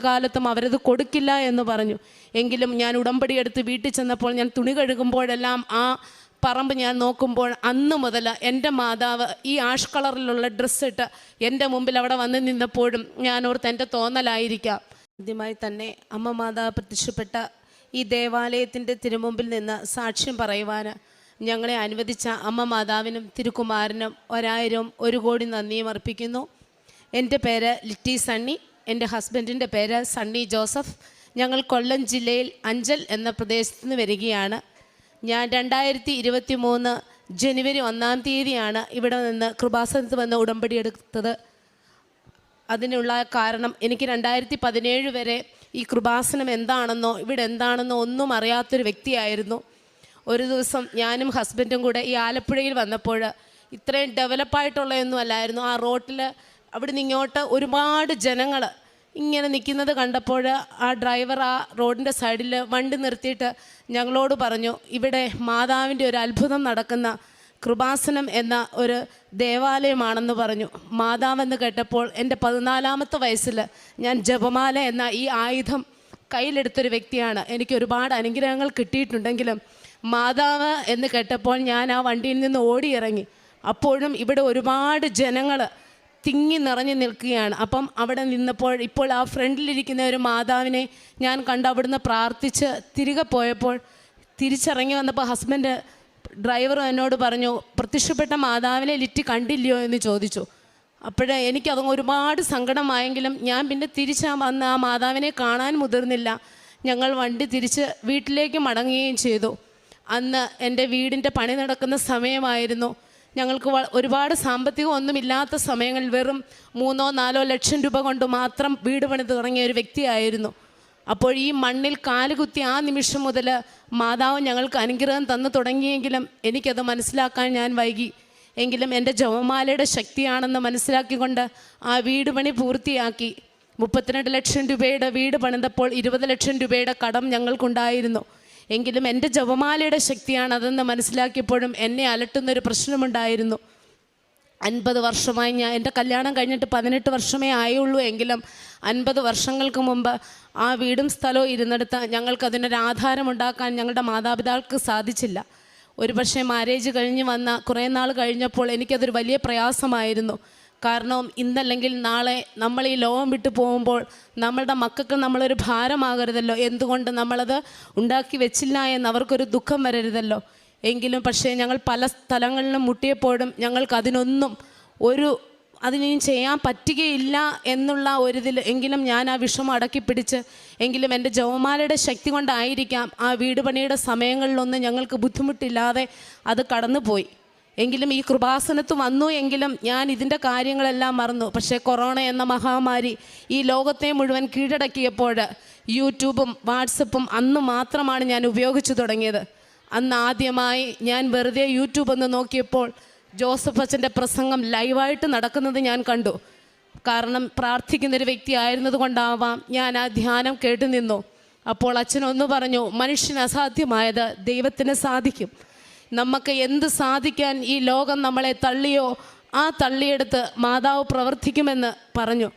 കാലത്തും അവരത് കൊടുക്കില്ല എന്ന് പറഞ്ഞു. എങ്കിലും ഞാൻ ഉടമ്പടി എടുത്ത് വീട്ടിൽ ചെന്നപ്പോൾ ഞാൻ തുണി കഴുകുമ്പോഴെല്ലാം ആ പറമ്പ് ഞാൻ നോക്കുമ്പോൾ അന്ന് മുതൽ എൻ്റെ മാതാവ് ഈ ആഷ് കളറിലുള്ള ഡ്രസ്സിട്ട് എൻ്റെ മുമ്പിൽ അവിടെ വന്ന് നിന്നപ്പോഴും ഞാൻ ഓർത്ത് എൻ്റെ തോന്നലായിരിക്കാം. ആദ്യമായി തന്നെ അമ്മ മാതാവ് പ്രത്യക്ഷപ്പെട്ട ഈ ദേവാലയത്തിൻ്റെ തിരുമുമ്പിൽ നിന്ന് സാക്ഷ്യം പറയുവാൻ ഞങ്ങളെ അനുവദിച്ച അമ്മ മാതാവിനും തിരുക്കുമാരനും 1000 1 കോടി നന്ദിയും അർപ്പിക്കുന്നു. എൻ്റെ പേര് ലിറ്റി സണ്ണി, എൻ്റെ ഹസ്ബൻഡിൻ്റെ പേര് സണ്ണി ജോസഫ്. ഞങ്ങൾ കൊല്ലം ജില്ലയിൽ അഞ്ചൽ എന്ന പ്രദേശത്ത് നിന്ന് വരികയാണ്. ഞാൻ 2023 ജനുവരി 1-ാം തീയതിയാണ് ഇവിടെ നിന്ന് കൃപാസനത്ത് വന്ന് ഉടമ്പടി എടുത്തത്. അതിനുള്ള കാരണം എനിക്ക് 2017 വരെ ഈ കൃപാസനം എന്താണെന്നോ ഇവിടെ എന്താണെന്നോ ഒന്നും അറിയാത്തൊരു വ്യക്തിയായിരുന്നു. ഒരു ദിവസം ഞാനും ഹസ്ബൻഡും കൂടെ ഈ ആലപ്പുഴയിൽ വന്നപ്പോൾ ഇത്രയും ഡെവലപ്പായിട്ടുള്ളതൊന്നും അല്ലായിരുന്നു. ആ റോട്ടിൽ അവിടെ നിന്ന് ഇങ്ങോട്ട് ഒരുപാട് ജനങ്ങൾ ഇങ്ങനെ നിൽക്കുന്നത് കണ്ടപ്പോൾ ആ ഡ്രൈവർ ആ റോഡിൻ്റെ സൈഡിൽ വണ്ടി നിർത്തിയിട്ട് ഞങ്ങളോട് പറഞ്ഞു, ഇവിടെ മാതാവിൻ്റെ ഒരു അത്ഭുതം നടക്കുന്ന കൃപാസനം എന്ന ഒരു ദേവാലയമാണെന്ന് പറഞ്ഞു. മാതാവെന്ന് കേട്ടപ്പോൾ എൻ്റെ 14-ാമത്തെ വയസ്സിൽ ഞാൻ ജപമാല എന്ന ഈ ആയുധം കയ്യിലെടുത്തൊരു വ്യക്തിയാണ്. എനിക്ക് ഒരുപാട് അനുഗ്രഹങ്ങൾ കിട്ടിയിട്ടുണ്ടെങ്കിലും മാതാവ് എന്ന് കേട്ടപ്പോൾ ഞാൻ ആ വണ്ടിയിൽ നിന്ന് ഓടിയിറങ്ങി. അപ്പോഴും ഇവിടെ ഒരുപാട് ജനങ്ങൾ തിങ്ങി നിറഞ്ഞു നിൽക്കുകയാണ്. അപ്പം അവിടെ നിന്നപ്പോൾ ഇപ്പോൾ ആ ഫ്രണ്ടിലിരിക്കുന്ന ഒരു മാതാവിനെ ഞാൻ കണ്ട് അവിടുന്ന് പ്രാർത്ഥിച്ച് തിരികെ പോയപ്പോൾ തിരിച്ചിറങ്ങി വന്നപ്പോൾ ഹസ്ബൻഡ് ഡ്രൈവർ എന്നോട് പറഞ്ഞു, പ്രത്യക്ഷപ്പെട്ട മാതാവിനെ ലിറ്റി കണ്ടില്ലയോ എന്ന് ചോദിച്ചു. അപ്പോഴേ എനിക്കത് ഒരുപാട് സങ്കടമായെങ്കിലും ഞാൻ പിന്നെ തിരിച്ച് വന്ന് ആ മാതാവിനെ കാണാൻ മുതിർന്നില്ല. ഞങ്ങൾ വണ്ടി തിരിച്ച് വീട്ടിലേക്ക് മടങ്ങുകയും ചെയ്തു. അന്ന് എൻ്റെ വീടിൻ്റെ പണി നടക്കുന്ന സമയമായിരുന്നു. ഞങ്ങൾക്ക് ഒരുപാട് സാമ്പത്തികം ഒന്നുമില്ലാത്ത സമയങ്ങളിൽ വെറും 3-4 ലക്ഷം രൂപ കൊണ്ട് മാത്രം വീട് പണി തുടങ്ങിയ ഒരു വ്യക്തിയായിരുന്നു. അപ്പോൾ ഈ മണ്ണിൽ കാലുകുത്തി ആ നിമിഷം മുതൽ മാതാവ് ഞങ്ങൾക്ക് അനുഗ്രഹം തന്നു തുടങ്ങിയെങ്കിലും എനിക്കത് മനസ്സിലാക്കാൻ ഞാൻ വൈകി. എങ്കിലും എൻ്റെ ജപമാലയുടെ ശക്തിയാണെന്ന് മനസ്സിലാക്കിക്കൊണ്ട് ആ വീട് പണി പൂർത്തിയാക്കി. 32 ലക്ഷം രൂപയുടെ വീട് പണിതപ്പോൾ 20 ലക്ഷം രൂപയുടെ കടം ഞങ്ങൾക്കുണ്ടായിരുന്നു. എങ്കിലും എൻ്റെ ജപമാലയുടെ ശക്തിയാണ് അതെന്ന് മനസ്സിലാക്കിയപ്പോഴും എന്നെ അലട്ടുന്നൊരു പ്രശ്നമുണ്ടായിരുന്നു. 50 വർഷമായി എൻ്റെ കല്യാണം കഴിഞ്ഞിട്ട് 18 വർഷമേ ആയുള്ളൂ. എങ്കിലും 50 വർഷങ്ങൾക്ക് മുമ്പ് ആ വീടും സ്ഥലവും ഇരുന്നെടുത്ത് ഞങ്ങൾക്കതിനൊരു ആധാരമുണ്ടാക്കാൻ ഞങ്ങളുടെ മാതാപിതാക്കൾക്ക് സാധിച്ചില്ല. ഒരുപക്ഷെ മാരേജ് കഴിഞ്ഞ് വന്ന കുറേ നാൾ കഴിഞ്ഞപ്പോൾ എനിക്കതൊരു വലിയ പ്രയാസമായിരുന്നു. കാരണം ഇന്നല്ലെങ്കിൽ നാളെ നമ്മൾ ഈ ലോകം വിട്ടു പോകുമ്പോൾ നമ്മളുടെ മക്കൾക്ക് നമ്മളൊരു ഭാരമാകരുതല്ലോ, എന്തുകൊണ്ട് നമ്മളത് ഉണ്ടാക്കി വെച്ചില്ല എന്ന് അവർക്കൊരു ദുഃഖം വരരുതല്ലോ. എങ്കിലും പക്ഷേ ഞങ്ങൾ പല സ്ഥലങ്ങളിലും മുട്ടിയപ്പോഴും ഞങ്ങൾക്ക് അതിനും ചെയ്യാൻ പറ്റുകയില്ല എന്നുള്ള ഒരിതിൽ എങ്കിലും ഞാൻ ആ വിഷമം അടക്കി പിടിച്ച് എങ്കിലും എൻ്റെ ജപമാലയുടെ ശക്തി കൊണ്ടായിരിക്കാം ആ വീട് പണിയുടെ സമയങ്ങളിലൊന്നും ഞങ്ങൾക്ക് ബുദ്ധിമുട്ടില്ലാതെ അത് കടന്നുപോയി. എങ്കിലും ഈ കൃപാസനത്ത് വന്നു എങ്കിലും ഞാൻ ഇതിൻ്റെ കാര്യങ്ങളെല്ലാം മറന്നു. പക്ഷേ കൊറോണ എന്ന മഹാമാരി ഈ ലോകത്തെ മുഴുവൻ കീഴടക്കിയപ്പോൾ യൂട്യൂബും വാട്സപ്പും അന്ന് മാത്രമാണ് ഞാൻ ഉപയോഗിച്ചു തുടങ്ങിയത്. അന്ന് ആദ്യമായി ഞാൻ വെറുതെ യൂട്യൂബ് ഒന്ന് നോക്കിയപ്പോൾ ജോസഫ് അച്ഛൻ്റെ പ്രസംഗം ലൈവായിട്ട് നടക്കുന്നത് ഞാൻ കണ്ടു. കാരണം പ്രാർത്ഥിക്കുന്നൊരു വ്യക്തി ആയിരുന്നത് കൊണ്ടാവാം ഞാൻ ആ ധ്യാനം കേട്ടു നിന്നു. അപ്പോൾ അച്ഛനൊന്നു പറഞ്ഞു, മനുഷ്യന് അസാധ്യമായത് ദൈവത്തിന് സാധിക്കും. നമുക്ക് എന്ത് സാധിക്കാൻ ഈ ലോകം നമ്മളെ തള്ളിയോ ആ തള്ളിയെടുത്ത് മാതാവ് പ്രവർത്തിക്കുമെന്ന് പറഞ്ഞു.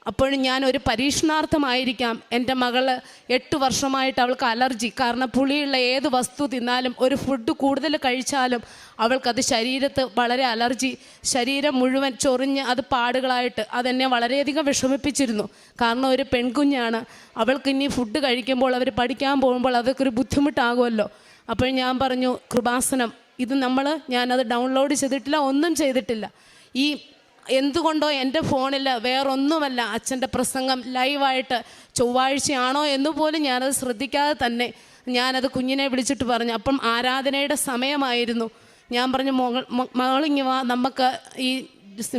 അപ്പോഴും ഞാൻ ഒരു പരീക്ഷണാർത്ഥമായിരിക്കാം. എൻ്റെ മകള് 8 വർഷമായിട്ട് അവൾക്ക് അലർജി. കാരണം പുളിയുള്ള ഏത് വസ്തു തിന്നാലും ഒരു ഫുഡ് കൂടുതൽ കഴിച്ചാലും അവൾക്കത് ശരീരത്ത് വളരെ അലർജി, ശരീരം മുഴുവൻ ചൊറിഞ്ഞ് അത് പാടുകളായിട്ട് അതെന്നെ വളരെയധികം വിഷമിപ്പിച്ചിരുന്നു. കാരണം ഒരു പെൺകുഞ്ഞാണ്, അവൾക്ക് ഇനി ഫുഡ് കഴിക്കുമ്പോൾ അവർ പഠിക്കാൻ പോകുമ്പോൾ അതൊക്കെ ഒരു ബുദ്ധിമുട്ടാകുമല്ലോ. അപ്പോൾ ഞാൻ പറഞ്ഞു, കൃപാസനം ഇത് ഞാനത് ഡൗൺലോഡ് ചെയ്തിട്ടില്ല, ഒന്നും ചെയ്തിട്ടില്ല. ഈ എന്തുകൊണ്ടോ എൻ്റെ ഫോണിൽ വേറൊന്നുമല്ല അച്ഛൻ്റെ പ്രസംഗം ലൈവായിട്ട് ചൊവ്വാഴ്ചയാണോ എന്നുപോലും ഞാനത് ശ്രദ്ധിക്കാതെ തന്നെ ഞാനത് കുഞ്ഞിനെ വിളിച്ചിട്ട് പറഞ്ഞു. അപ്പം ആരാധനയുടെ സമയമായിരുന്നു. ഞാൻ പറഞ്ഞു, മകളിങ്ങി വാ, നമുക്ക് ഈ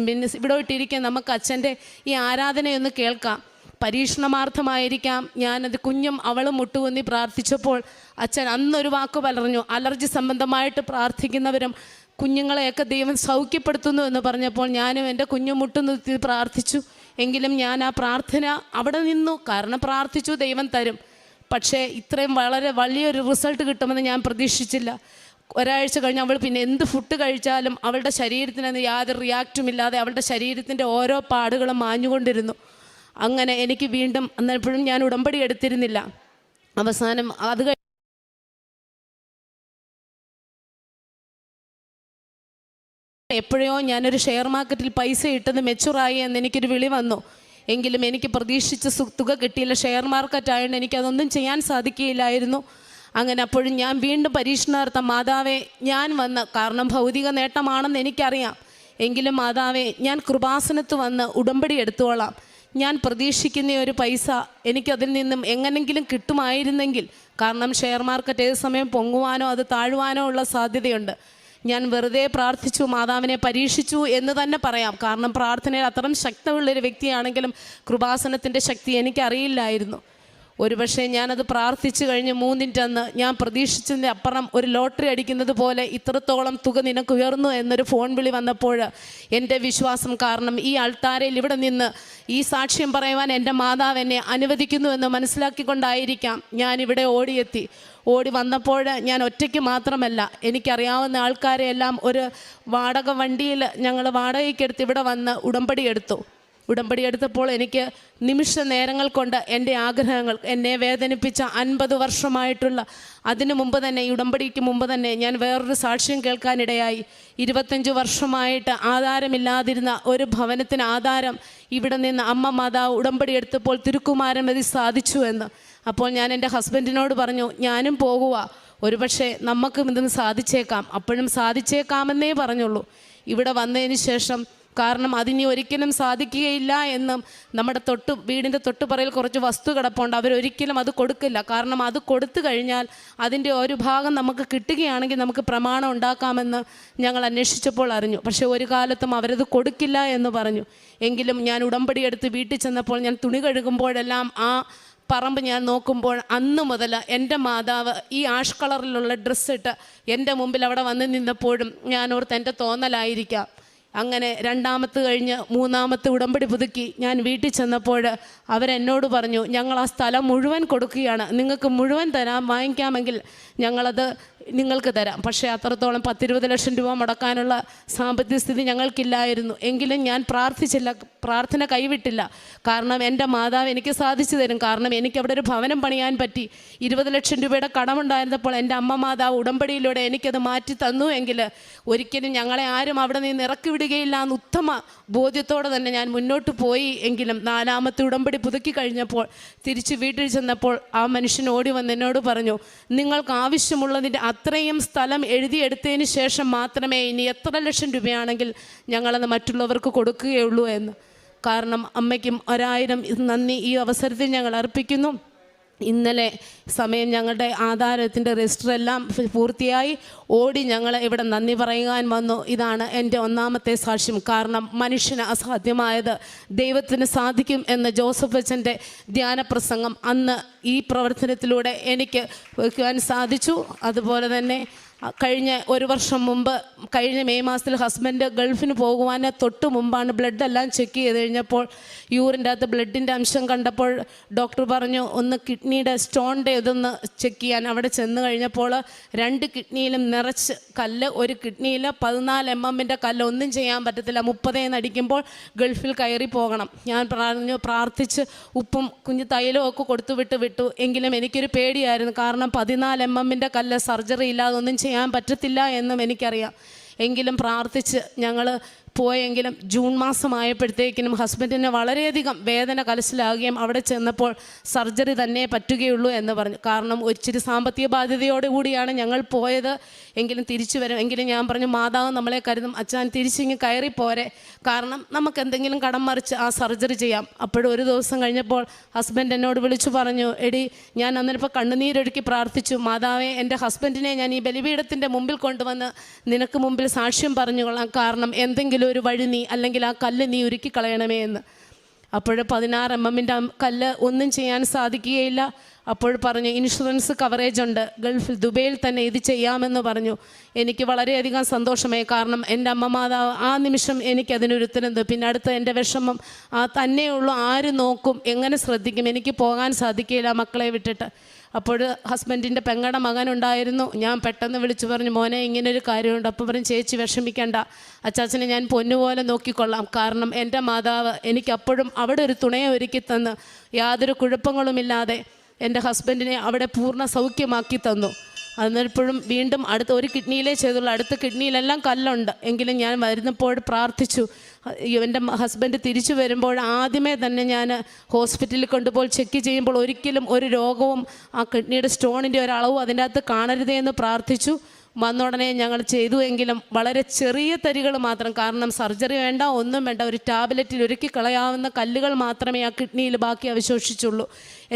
പിന്നെ ഇവിടെ ഇട്ടിരിക്കാൻ നമുക്ക് അച്ഛൻ്റെ ഈ ആരാധനയൊന്ന് കേൾക്കാം. പരീക്ഷണമാർത്ഥമായിരിക്കാം ഞാനത് കുഞ്ഞും അവളും മുട്ടുകുന്നി പ്രാർത്ഥിച്ചപ്പോൾ അച്ഛൻ അന്നൊരു വാക്ക് പറഞ്ഞു, അലർജി സംബന്ധമായിട്ട് പ്രാർത്ഥിക്കുന്നവരും കുഞ്ഞുങ്ങളെയൊക്കെ ദൈവം സൗഖ്യപ്പെടുത്തുന്നു എന്ന് പറഞ്ഞപ്പോൾ ഞാനും എൻ്റെ കുഞ്ഞും മുട്ടുനിർത്തി പ്രാർത്ഥിച്ചു. എങ്കിലും ഞാൻ ആ പ്രാർത്ഥന അവിടെ നിന്നു. കാരണം പ്രാർത്ഥിച്ചു, ദൈവം തരും. പക്ഷേ ഇത്രയും വളരെ വലിയൊരു റിസൾട്ട് കിട്ടുമെന്ന് ഞാൻ പ്രതീക്ഷിച്ചില്ല. ഒരാഴ്ച കഴിഞ്ഞ് അവൾ പിന്നെ എന്ത് ഫുഡ് കഴിച്ചാലും അവളുടെ ശരീരത്തിന് യാതൊരു റിയാക്റ്റും ഇല്ലാതെ അവളുടെ ശരീരത്തിൻ്റെ ഓരോ പാടുകളും മാഞ്ഞുകൊണ്ടിരുന്നു. അങ്ങനെ എനിക്ക് വീണ്ടും അന്നപ്പോഴും ഞാൻ ഉടമ്പടി എടുത്തിരുന്നില്ല. അവസാനം അത് എപ്പോഴോ ഞാനൊരു ഷെയർ മാർക്കറ്റിൽ പൈസ ഇട്ടത് മെച്ചുറായി എന്ന് എനിക്കൊരു വിളി വന്നു. എങ്കിലും എനിക്ക് പ്രതീക്ഷിച്ച തുക കിട്ടിയില്ല. ഷെയർ മാർക്കറ്റ് ആയതുകൊണ്ട് എനിക്കതൊന്നും ചെയ്യാൻ സാധിക്കുകയില്ലായിരുന്നു. അങ്ങനെ അപ്പോഴും ഞാൻ വീണ്ടും പരീക്ഷണാർത്ഥം മാതാവേ ഞാൻ വന്ന്, കാരണം ഭൗതിക നേട്ടമാണെന്ന് എനിക്കറിയാം, എങ്കിലും മാതാവേ ഞാൻ കൃപാസനത്ത് വന്ന് ഉടമ്പടി എടുത്തോളാം. ഞാൻ പ്രതീക്ഷിക്കുന്ന ഒരു പൈസ എനിക്കതിൽ നിന്നും എങ്ങനെങ്കിലും കിട്ടുമായിരുന്നെങ്കിൽ, കാരണം ഷെയർ മാർക്കറ്റ് ഏത് സമയം പൊങ്ങുവാനോ അത് താഴുവാനോ ഉള്ള സാധ്യതയുണ്ട്. ഞാൻ വെറുതെ പ്രാർത്ഥിച്ചു, മാതാവിനെ പരീക്ഷിച്ചു എന്ന് തന്നെ പറയാം. കാരണം പ്രാർത്ഥനയിൽ അത്രയും ശക്തമുള്ളൊരു വ്യക്തിയാണെങ്കിലും കൃപാസനത്തിൻ്റെ ശക്തി എനിക്കറിയില്ലായിരുന്നു. ഒരുപക്ഷെ ഞാനത് പ്രാർത്ഥിച്ചു കഴിഞ്ഞ് 3-ൻ്റെ അന്ന് ഞാൻ പ്രതീക്ഷിച്ചതിൻ്റെ അപ്പുറം ഒരു ലോട്ടറി അടിക്കുന്നത് പോലെ ഇത്രത്തോളം തുക നിനക്ക് ഉയർന്നു എന്നൊരു ഫോൺ വിളി വന്നപ്പോൾ എൻ്റെ വിശ്വാസം, കാരണം ഈ ആൾത്താരയിൽ ഇവിടെ നിന്ന് ഈ സാക്ഷ്യം പറയുവാൻ എൻ്റെ മാതാവ് എന്നെ അനുവദിക്കുന്നു എന്ന് മനസ്സിലാക്കിക്കൊണ്ടായിരിക്കാം ഞാനിവിടെ ഓടിയെത്തി. ഓടി വന്നപ്പോൾ ഞാൻ ഒറ്റയ്ക്ക് മാത്രമല്ല, എനിക്കറിയാവുന്ന ആൾക്കാരെയെല്ലാം ഒരു വാടക വണ്ടിയിൽ ഞങ്ങൾ വാടകയ്ക്കെടുത്ത് ഇവിടെ വന്ന് ഉടമ്പടി എടുത്തപ്പോൾ എനിക്ക് നിമിഷ നേരങ്ങൾ കൊണ്ട് എൻ്റെ ആഗ്രഹങ്ങൾ, എന്നെ വേദനിപ്പിച്ച 50 വർഷമായിട്ടുള്ള, അതിനു മുമ്പ് തന്നെ ഈ ഉടമ്പടിക്ക് മുമ്പ് തന്നെ ഞാൻ വേറൊരു സാക്ഷ്യം കേൾക്കാനിടയായി. 25 വർഷമായിട്ട് ആധാരമില്ലാതിരുന്ന ഒരു ഭവനത്തിന് ആധാരം ഇവിടെ നിന്ന് അമ്മ മാതാവ് ഉടമ്പടി എടുത്തപ്പോൾ തിരുക്കുമാരൻ വഴി സാധിച്ചു എന്ന്. അപ്പോൾ ഞാൻ എൻ്റെ ഹസ്ബൻഡിനോട് പറഞ്ഞു, ഞാനും പോകുക, ഒരുപക്ഷെ നമുക്കും ഇതൊന്ന് സാധിച്ചേക്കാം. അപ്പോഴും സാധിച്ചേക്കാമെന്നേ പറഞ്ഞുള്ളൂ. ഇവിടെ വന്നതിന് ശേഷം, കാരണം അതിനി ഒരിക്കലും സാധിക്കുകയില്ല എന്നും നമ്മുടെ വീടിൻ്റെ തൊട്ടുപറയിൽ കുറച്ച് വസ്തു കിടപ്പുണ്ട്, അവരൊരിക്കലും അത് കൊടുക്കില്ല. കാരണം അത് കൊടുത്തു കഴിഞ്ഞാൽ അതിൻ്റെ ഒരു ഭാഗം നമുക്ക് കിട്ടുകയാണെങ്കിൽ നമുക്ക് പ്രമാണം ഉണ്ടാക്കാമെന്ന് ഞങ്ങൾ അന്വേഷിച്ചപ്പോൾ അറിഞ്ഞു. പക്ഷേ ഒരു കാലത്തും അവരത് കൊടുക്കില്ല എന്ന് പറഞ്ഞു. എങ്കിലും ഞാൻ ഉടമ്പടി എടുത്ത് വീട്ടിൽ ചെന്നപ്പോൾ ഞാൻ തുണി കഴുകുമ്പോഴെല്ലാം ആ പറമ്പ് ഞാൻ നോക്കുമ്പോൾ അന്ന് മുതൽ എൻ്റെ മാതാവ് ഈ ആഷ് കളറിലുള്ള ഡ്രസ്സിട്ട് എൻ്റെ മുമ്പിൽ അവിടെ വന്ന് നിന്നപ്പോഴും ഞാനോർത്ത് എൻ്റെ തോന്നലായിരിക്കാം. അങ്ങനെ 2ാമത്തെ കഴിഞ്ഞ് 3ാമത്തെ ഉടമ്പടി പുതുക്കി ഞാൻ വീട്ടിൽ ചെന്നപ്പോൾ അവരെന്നോട് പറഞ്ഞു, ഞങ്ങൾ ആ സ്ഥലം മുഴുവൻ കൊടുക്കുകയാണ്, നിങ്ങൾക്ക് മുഴുവൻ വാങ്ങിക്കാമെങ്കിൽ ഞങ്ങളത് നിങ്ങൾക്ക് തരാം. പക്ഷേ അത്രത്തോളം 10-20 ലക്ഷം രൂപ മുടക്കാനുള്ള സാമ്പത്തിക സ്ഥിതി ഞങ്ങൾക്കില്ലായിരുന്നു. എങ്കിലും ഞാൻ പ്രാർത്ഥിച്ചില്ല, പ്രാർത്ഥന കൈവിട്ടില്ല. കാരണം എൻ്റെ മാതാവ് എനിക്ക് സാധിച്ചു തരും. കാരണം എനിക്കവിടെ ഒരു ഭവനം പണിയാൻ പറ്റി. 20 ലക്ഷം രൂപയുടെ കടമുണ്ടായിരുന്നപ്പോൾ എൻ്റെ അമ്മ മാതാവ് ഉടമ്പടിയിലൂടെ എനിക്കത് മാറ്റി തന്നു എങ്കിൽ ഒരിക്കലും ഞങ്ങളെ ആരും അവിടെ നിന്ന് ഇറക്കി വിടുകയില്ല എന്ന് ഉത്തമ ബോധ്യത്തോടെ തന്നെ ഞാൻ മുന്നോട്ട് പോയി. എങ്കിലും 4ാമത്തെ ഉടമ്പടി പുതുക്കി കഴിഞ്ഞപ്പോൾ തിരിച്ച് വീട്ടിൽ ചെന്നപ്പോൾ ആ മനുഷ്യൻ ഓടി വന്ന് എന്നോട് പറഞ്ഞു, നിങ്ങൾക്ക് ആവശ്യമുള്ളതിൻ്റെ അത്രയും സ്ഥലം എഴുതിയെടുത്തതിന് ശേഷം മാത്രമേ ഇനി എത്ര ലക്ഷം രൂപയാണെങ്കിൽ ഞങ്ങളത് മറ്റുള്ളവർക്ക് കൊടുക്കുകയുള്ളൂ എന്ന്. കാരണം അമ്മയ്ക്കും 1000 നന്ദി ഈ അവസരത്തിൽ ഞങ്ങൾ അർപ്പിക്കുന്നു. ഇന്നലെ സമയം ഞങ്ങളുടെ ആധാരത്തിൻ്റെ രജിസ്റ്റർ എല്ലാം പൂർത്തിയായി. ഓടി ഞങ്ങൾ ഇവിടെ നന്ദി പറയാൻ വന്നു. ഇതാണ് എൻ്റെ 1ാമത്തെ സാക്ഷ്യം. കാരണം മനുഷ്യന് അസാധ്യമായത് ദൈവത്തിന് സാധിക്കും എന്ന ജോസഫ് അച്ഛൻ്റെ ധ്യാനപ്രസംഗം അന്ന് ഈ പ്രവർത്തനത്തിലൂടെ എനിക്ക് വയ്ക്കുവാൻ സാധിച്ചു. അതുപോലെ തന്നെ കഴിഞ്ഞ 1 വർഷം മുമ്പ്, കഴിഞ്ഞ മെയ് മാസത്തിൽ ഹസ്ബൻഡ് ഗൾഫിന് പോകുവാൻ തൊട്ട് മുമ്പാണ് ബ്ലഡെല്ലാം ചെക്ക് ചെയ്ത് കഴിഞ്ഞപ്പോൾ യൂറിൻ്റെ അകത്ത് ബ്ലഡിൻ്റെ അംശം കണ്ടപ്പോൾ ഡോക്ടർ പറഞ്ഞു ഒന്ന് കിഡ്നിയുടെ സ്റ്റോണിൻ്റെ ഇതൊന്ന് ചെക്ക് ചെയ്യാൻ. അവിടെ ചെന്ന് കഴിഞ്ഞപ്പോൾ 2 കിഡ്നിയിലും നിറച്ച് കല്ല്, ഒരു കിഡ്നിയിൽ 14 mm കല്ല്, ഒന്നും ചെയ്യാൻ പറ്റത്തില്ല. 30 അടിക്കുമ്പോൾ ഗൾഫിൽ കയറി പോകണം. ഞാൻ പ്രാർത്ഥിച്ച് ഉപ്പും കുഞ്ഞു തൈലവും ഒക്കെ കൊടുത്തു വിട്ടു. എങ്കിലും എനിക്കൊരു പേടിയായിരുന്നു. കാരണം 14 mm കല്ല്, സർജറി ഇല്ലാതെ ഒന്നും ചെയ്യാൻ പറ്റത്തില്ല എന്നും എനിക്കറിയാം. എങ്കിലും പ്രാർത്ഥിച്ച് ഞങ്ങൾ പോയെങ്കിലും ജൂൺ മാസമായപ്പോഴത്തേക്കിനും ഹസ്ബൻഡിന് വളരെയധികം വേദന കലശലാകുകയും അവിടെ ചെന്നപ്പോൾ സർജറി തന്നെ പറ്റുകയുള്ളൂ എന്ന് പറഞ്ഞു. കാരണം ഒരിച്ചിരി സാമ്പത്തിക ബാധ്യതയോടുകൂടിയാണ് ഞങ്ങൾ പോയത്. എങ്കിലും തിരിച്ചു വരും. എങ്കിലും ഞാൻ പറഞ്ഞു, മാതാവ് നമ്മളെ കരുതും, അച്ഛൻ തിരിച്ചിങ്ങ് കയറി പോരെ, കാരണം നമുക്ക് എന്തെങ്കിലും കടം മറിച്ച് ആ സർജറി ചെയ്യാം. അപ്പോഴും ഒരു ദിവസം കഴിഞ്ഞപ്പോൾ ഹസ്ബൻഡ് എന്നോട് വിളിച്ചു പറഞ്ഞു, എടി ഞാൻ അന്നിപ്പോൾ കണ്ണുനീരൊഴുക്കി പ്രാർത്ഥിച്ചു, മാതാവേ എൻ്റെ ഹസ്ബൻഡിനെ ഞാൻ ഈ ബലിപീഠത്തിൻ്റെ മുമ്പിൽ കൊണ്ടുവന്ന് നിനക്ക് മുമ്പിൽ സാക്ഷ്യം പറഞ്ഞുകൊള്ളാം. കാരണം എന്തെങ്കിലും ഒരു വഴി നീ, അല്ലെങ്കിൽ ആ കല്ല് നീ ഉരുക്കി കളയണമേ എന്ന്. അപ്പോൾ 16 mm കല്ല് ഒന്നും ചെയ്യാൻ സാധിക്കുകയില്ല. അപ്പോൾ പറഞ്ഞു ഇൻഷുറൻസ് കവറേജ് ഉണ്ട്, ഗൾഫിൽ ദുബൈയിൽ തന്നെ ഇത് ചെയ്യാമെന്ന് പറഞ്ഞു. എനിക്ക് വളരെയധികം സന്തോഷമായി. കാരണം എൻ്റെ അമ്മ മാതാവ് ആ നിമിഷം എനിക്കതിനൊരു ഉത്തരം തന്നു. പിന്നെ അടുത്ത എൻ്റെ വിഷമം തന്നെയുള്ളൂ, ആര് നോക്കും, എങ്ങനെ ശ്രദ്ധിക്കും, എനിക്ക് പോകാൻ സാധിക്കില്ല മക്കളെ വിട്ടിട്ട്. അപ്പോൾ ഹസ്ബൻഡിൻ്റെ പെങ്ങളുടെ മകനുണ്ടായിരുന്നു. ഞാൻ പെട്ടെന്ന് വിളിച്ചു പറഞ്ഞു, മോനെ ഇങ്ങനൊരു കാര്യമുണ്ട്. അപ്പോൾ പറഞ്ഞു, ചേച്ചി വിഷമിക്കേണ്ട, അച്ചാച്ചനെ ഞാൻ പൊന്നുപോലെ നോക്കിക്കൊള്ളാം. കാരണം എൻ്റെ മാതാവ് എനിക്കപ്പോഴും അവിടെ ഒരു തുണയെ ഒരുക്കി തന്ന് യാതൊരു കുഴപ്പങ്ങളുമില്ലാതെ എൻ്റെ ഹസ്ബൻഡിനെ അവിടെ പൂർണ്ണ സൗഖ്യമാക്കി തന്നു. അന്നപ്പോഴും വീണ്ടും അടുത്ത ഒരു കിഡ്നിയിലേ ചെയ്തുള്ളൂ, അടുത്ത കിഡ്നിയിലെല്ലാം കല്ലുണ്ട്. എങ്കിലും ഞാൻ വരുന്നപ്പോൾ പ്രാർത്ഥിച്ചു. എൻ്റെ ഹസ്ബൻഡ് തിരിച്ചു വരുമ്പോൾ ആദ്യമേ തന്നെ ഞാൻ ഹോസ്പിറ്റലിൽ കൊണ്ടുപോയി ചെക്ക് ചെയ്യുമ്പോൾ ഒരിക്കലും ഒരു രോഗവും ആ കിഡ്നിയുടെ സ്റ്റോണിൻ്റെ ഒരളവും അതിൻ്റെ അകത്ത് കാണരുതേ എന്ന് പ്രാർത്ഥിച്ചു. വന്ന ഉടനെ ഞങ്ങൾ ചെയ്തു. എങ്കിലും വളരെ ചെറിയ തരികൾ മാത്രം, കാരണം സർജറി വേണ്ട, ഒന്നും വേണ്ട, ഒരു ടാബ്ലറ്റിൽ ഒരുക്കി കളയാവുന്ന കല്ലുകൾ മാത്രമേ ആ കിഡ്നിയിൽ ബാക്കി അവശേഷിച്ചുള്ളൂ.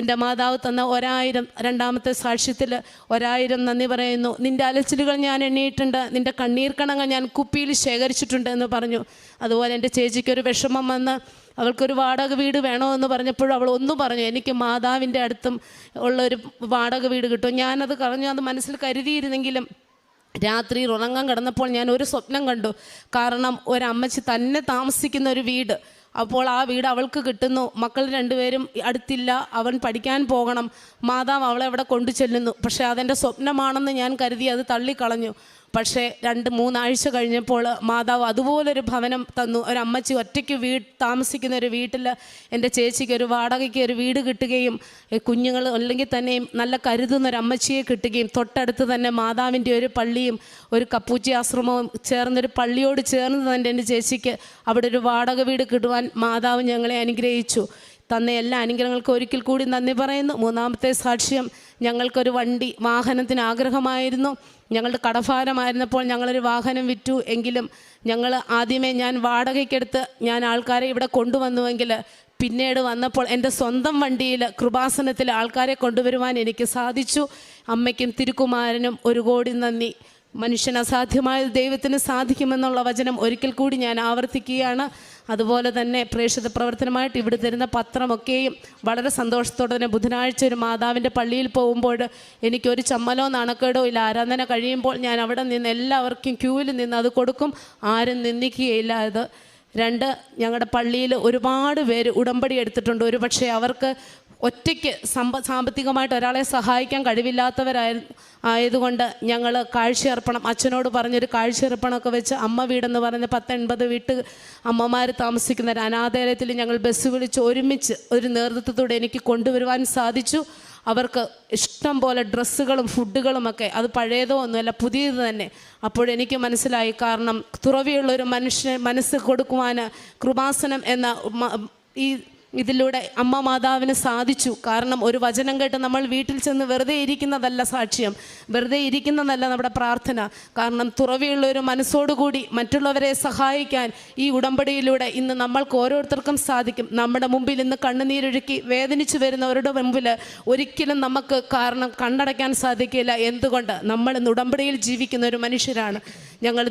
എൻ്റെ മാതാവ് തന്ന 1000 രണ്ടാമത്തെ സാക്ഷ്യത്തിൽ 1000 നന്ദി പറയുന്നു. നിൻ്റെ അലച്ചിലുകൾ ഞാൻ എണ്ണിയിട്ടുണ്ട്, നിൻ്റെ കണ്ണീർ കണങ്ങൾ ഞാൻ കുപ്പിയിൽ ശേഖരിച്ചിട്ടുണ്ട് എന്ന് പറഞ്ഞു. അതുപോലെ എൻ്റെ ചേച്ചിക്കൊരു വിഷമം വന്ന് അവൾക്കൊരു വാടക വീട് വേണമെന്ന് പറഞ്ഞപ്പോഴും അവൾ ഒന്നും പറഞ്ഞു, എനിക്ക് മാതാവിൻ്റെ അടുത്തും ഉള്ളൊരു വാടക വീട് കിട്ടും. ഞാനത് പറഞ്ഞു, അത് മനസ്സിൽ കരുതിയിരുന്നെങ്കിലും രാത്രി ഉറങ്ങാൻ കിടന്നപ്പോൾ ഞാൻ ഒരു സ്വപ്നം കണ്ടു. കാരണം ഒരമ്മച്ചി തന്നെ താമസിക്കുന്ന ഒരു വീട്, അപ്പോൾ ആ വീട് അവൾക്ക് കിട്ടുന്നു. മക്കൾ 2 പേരും അടുത്തില്ല, അവൻ പഠിക്കാൻ പോകണം, മാതാവ് അവളെ അവിടെ കൊണ്ടു ചെല്ലുന്നു. പക്ഷേ അതെൻ്റെ സ്വപ്നമാണെന്ന് ഞാൻ കരുതി അത് തള്ളിക്കളഞ്ഞു. പക്ഷേ 2-3 ആഴ്ച കഴിഞ്ഞപ്പോൾ മാതാവ് അതുപോലൊരു ഭവനം തന്നു. ഒരമ്മച്ചി ഒറ്റയ്ക്ക് താമസിക്കുന്ന ഒരു വീട്ടിൽ എൻ്റെ ചേച്ചിക്ക് ഒരു വാടകയ്ക്ക് ഒരു വീട് കിട്ടുകയും കുഞ്ഞുങ്ങൾ അല്ലെങ്കിൽ തന്നെയും നല്ല കരുതുന്ന ഒരു അമ്മച്ചിയെ കിട്ടുകയും തൊട്ടടുത്ത് തന്നെ മാതാവിൻ്റെ ഒരു പള്ളിയും ഒരു കപ്പൂച്ചി ആശ്രമവും ചേർന്നൊരു പള്ളിയോട് ചേർന്ന് തന്നെ എൻ്റെ ചേച്ചിക്ക് അവിടെ ഒരു വാടക വീട് കിട്ടുവാൻ മാതാവ് ഞങ്ങളെ അനുഗ്രഹിച്ചു. തന്ന എല്ലാ അനുഗ്രഹങ്ങൾക്കും ഒരിക്കൽ കൂടി നന്ദി പറയുന്നു. 3-ാമത്തെ സാക്ഷ്യം, ഞങ്ങൾക്കൊരു വാഹനത്തിന് ആഗ്രഹമായിരുന്നു. ഞങ്ങളുടെ കടഭാരമായിരുന്നപ്പോൾ ഞങ്ങളൊരു വാഹനം വിറ്റു. എങ്കിലും ഞങ്ങൾ ആദ്യമേ ഞാൻ വാടകയ്ക്കെടുത്ത് ഞാൻ ആൾക്കാരെ ഇവിടെ കൊണ്ടുവന്നുവെങ്കിൽ പിന്നീട് വന്നപ്പോൾ എൻ്റെ സ്വന്തം വണ്ടിയിൽ കൃപാസനത്തിൽ ആൾക്കാരെ കൊണ്ടുവരുവാൻ എനിക്ക് സാധിച്ചു. അമ്മയ്ക്കും തിരുക്കുമാരനും 1 കോടി നന്ദി. മനുഷ്യന് അസാധ്യമായത് ദൈവത്തിന് സാധിക്കുമെന്നുള്ള വചനം ഒരിക്കൽ കൂടി ഞാൻ ആവർത്തിക്കുകയാണ്. അതുപോലെ തന്നെ പ്രേക്ഷിത പ്രവർത്തനമായിട്ട് ഇവിടെ തരുന്ന പത്രമൊക്കെയും വളരെ സന്തോഷത്തോടെ തന്നെ ബുധനാഴ്ച ഒരു മാതാവിൻ്റെ പള്ളിയിൽ പോകുമ്പോൾ എനിക്കൊരു ചമ്മലോ നാണക്കേടോ ഇല്ല. ആരാധന കഴിയുമ്പോൾ ഞാൻ അവിടെ നിന്ന് എല്ലാവർക്കും ക്യൂവിൽ നിന്ന് അത് കൊടുക്കും, ആരും നിന്ദിക്കുകയില്ല. അത് 2, ഞങ്ങളുടെ പള്ളിയിൽ ഒരുപാട് പേര് ഉടമ്പടി എടുത്തിട്ടുണ്ട്. ഒരുപക്ഷെ അവർക്ക് ഒറ്റയ്ക്ക് സാമ്പത്തികമായിട്ട് ഒരാളെ സഹായിക്കാൻ ആയതുകൊണ്ട് ഞങ്ങൾ കാഴ്ചയർപ്പണം, അച്ഛനോട് പറഞ്ഞൊരു കാഴ്ചയർപ്പണമൊക്കെ വെച്ച് അമ്മ വീടെന്ന് പറഞ്ഞ് 10-80 അമ്മമാർ താമസിക്കുന്ന ഒരു അനാഥാലയത്തിൽ ഞങ്ങൾ ബസ് വിളിച്ച് ഒരുമിച്ച് ഒരു നേതൃത്വത്തോടെ എനിക്ക് കൊണ്ടുവരുവാൻ സാധിച്ചു. അവർക്ക് ഇഷ്ടം പോലെ ഡ്രസ്സുകളും ഫുഡുകളുമൊക്കെ, അത് പഴയതോ ഒന്നുമല്ല, പുതിയത് തന്നെ. അപ്പോഴെനിക്ക് മനസ്സിലായി, കാരണം തുറവിയുള്ളൊരു മനസ്സ് കൊടുക്കുവാൻ കൃപാസനം എന്ന ഇതിലൂടെ അമ്മ മാതാവിന് സാധിച്ചു. കാരണം ഒരു വചനം കേട്ട് നമ്മൾ വീട്ടിൽ ചെന്ന് വെറുതെ ഇരിക്കുന്നതല്ല സാക്ഷ്യം, വെറുതെ ഇരിക്കുന്നതല്ല നമ്മുടെ പ്രാർത്ഥന. കാരണം തുറവിയുള്ള ഒരു മനസ്സോടുകൂടി മറ്റുള്ളവരെ സഹായിക്കാൻ ഈ ഉടമ്പടിയിലൂടെ ഇന്ന് നമ്മൾക്ക് ഓരോരുത്തർക്കും സാധിക്കും. നമ്മുടെ മുമ്പിൽ ഇന്ന് കണ്ണുനീരൊഴുക്കി വേദനിച്ചു വരുന്നവരുടെ മുമ്പിൽ ഒരിക്കലും നമുക്ക് കാരണം കണ്ണടയ്ക്കാൻ സാധിക്കില്ല. എന്തുകൊണ്ട്? നമ്മൾ ഇന്ന് ഉടമ്പടിയിൽ ജീവിക്കുന്ന ഒരു മനുഷ്യരാണ്. ഞങ്ങൾ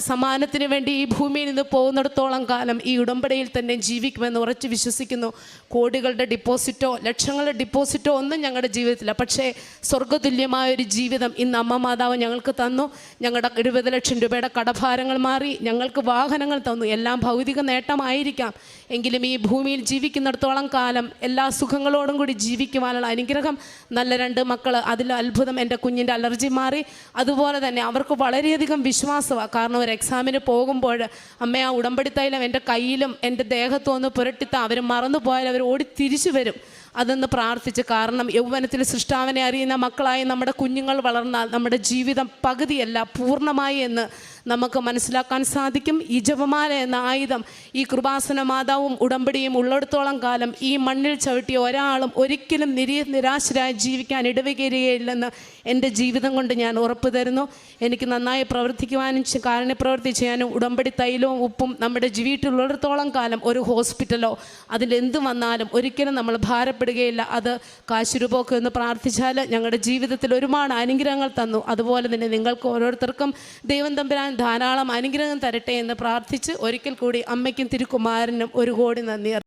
സമാനത്തിന് വേണ്ടി ഈ ഭൂമിയിൽ നിന്ന് പോകുന്നിടത്തോളം കാലം ഈ ഉടമ്പടിയിൽ തന്നെ ജീവിക്കുമെന്ന് ഉറച്ചു വിശ്വസിക്കുന്നു. കോടികളുടെ ഡിപ്പോസിറ്റോ ലക്ഷങ്ങളുടെ ഡിപ്പോസിറ്റോ ഒന്നും ഞങ്ങളുടെ ജീവിതത്തില്ല. പക്ഷേ സ്വർഗ്ഗതുല്യമായൊരു ജീവിതം ഇന്ന് അമ്മ മാതാവ് ഞങ്ങൾക്ക് തന്നു. ഞങ്ങളുടെ 20 ലക്ഷം രൂപയുടെ കടഭാരങ്ങൾ മാറി, ഞങ്ങൾക്ക് വാഹനങ്ങൾ തന്നു. എല്ലാം ഭൗതിക നേട്ടമായിരിക്കാം, എങ്കിലും ഈ ഭൂമിയിൽ ജീവിക്കുന്നിടത്തോളം കാലം എല്ലാ സുഖങ്ങളോടും കൂടി ജീവിക്കുവാനുള്ള അനുഗ്രഹം, നല്ല 2 മക്കൾ, അതിൽ അത്ഭുതം എൻ്റെ കുഞ്ഞിൻ്റെ അലർജി മാറി. അതുപോലെ തന്നെ അവർക്ക് വളരെയധികം വിശ്വാസമാണ്. കാരണം ഒരു എക്സാമിന് പോകുമ്പോൾ അമ്മ ആ ഉടമ്പടി തൈലം എൻ്റെ കയ്യിലും എൻ്റെ ദേഹത്തും ഒന്ന് പുരട്ടിത്ത അവർ മറന്നുപോയാൽ അവർ ഓടി തിരിച്ചു വരും. അതൊന്ന് പ്രാർത്ഥിച്ച്, കാരണം യൗവനത്തിൽ സൃഷ്ടാവിനെ അറിയുന്ന മക്കളായി നമ്മുടെ കുഞ്ഞുങ്ങൾ വളർന്നാൽ നമ്മുടെ ജീവിതം പകുതിയല്ല പൂർണ്ണമായി എന്ന് നമുക്ക് മനസ്സിലാക്കാൻ സാധിക്കും. ഈ ജപമാല എന്ന ആയുധം ഈ കൃപാസന മാതാവും ഉടമ്പടിയും ഉള്ളിടത്തോളം കാലം ഈ മണ്ണിൽ ചവിട്ടിയ ഒരാളും ഒരിക്കലും നിരാശരായി ജീവിക്കാൻ ഇടവകയില്ലെന്ന് എൻ്റെ ജീവിതം കൊണ്ട് ഞാൻ ഉറപ്പ് തരുന്നു. എനിക്ക് നന്നായി പ്രവർത്തിക്കുവാനും കാരുണ്യപ്രവൃത്തി ചെയ്യാനും ഉടമ്പടി തൈലവും ഉപ്പും നമ്മുടെ വീട്ടിലുള്ളിടത്തോളം കാലം ഒരു ഹോസ്പിറ്റലോ അതിലെന്ത് വന്നാലും ഒരിക്കലും നമ്മൾ ഭാരപ്പെടുകയില്ല. അത് കാശുരൂപമൊക്കെ ഒന്ന് പ്രാർത്ഥിച്ചാൽ ഞങ്ങളുടെ ജീവിതത്തിൽ ഒരുപാട് അനുഗ്രഹങ്ങൾ തന്നു. അതുപോലെ തന്നെ നിങ്ങൾക്ക് ഓരോരുത്തർക്കും ദൈവം തമ്പുരാൻ ധാരാളം അനുഗ്രഹം തരട്ടെ എന്ന് പ്രാർത്ഥിച്ച് ഒരിക്കൽ കൂടി അമ്മയ്ക്കും തിരുക്കുമാരനും 1 കോടി നന്ദി.